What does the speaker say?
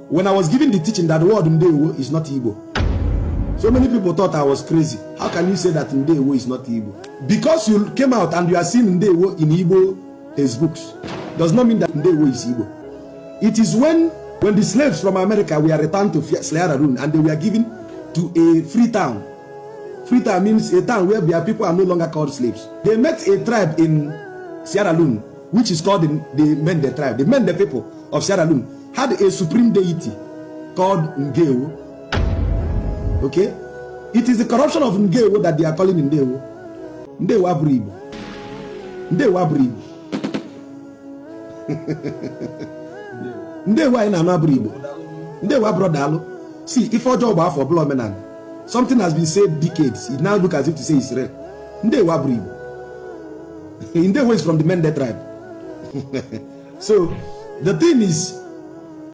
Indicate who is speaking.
Speaker 1: when I was giving the teaching that the word Ndewo is not Igbo. So many people thought I was crazy. How can you say that Ndewo is not Igbo? Because you came out and you are seeing Ndewo in Igbo textbooks, does not mean that Ndewo is Igbo. It is when the slaves from America were returned to Sierra Leone and they were given to a free town. Free town means a town where their people are no longer called slaves. They met a tribe in Sierra Leone, which is called the Mende tribe. The Mende people of Sierra Leone had a supreme deity called Ndewo. Okay? It is the corruption of Ndewo that they are calling Ndewo. Ndewo Abribo. Ndewo Abribo. Ndewo I na Abribo. Ndewo Abrodalo. See, if our job are for blood men, something has been said decades. It now look as if to say it's real. Ndewo Abribo. Ndewo is from the Mende tribe. So the thing is,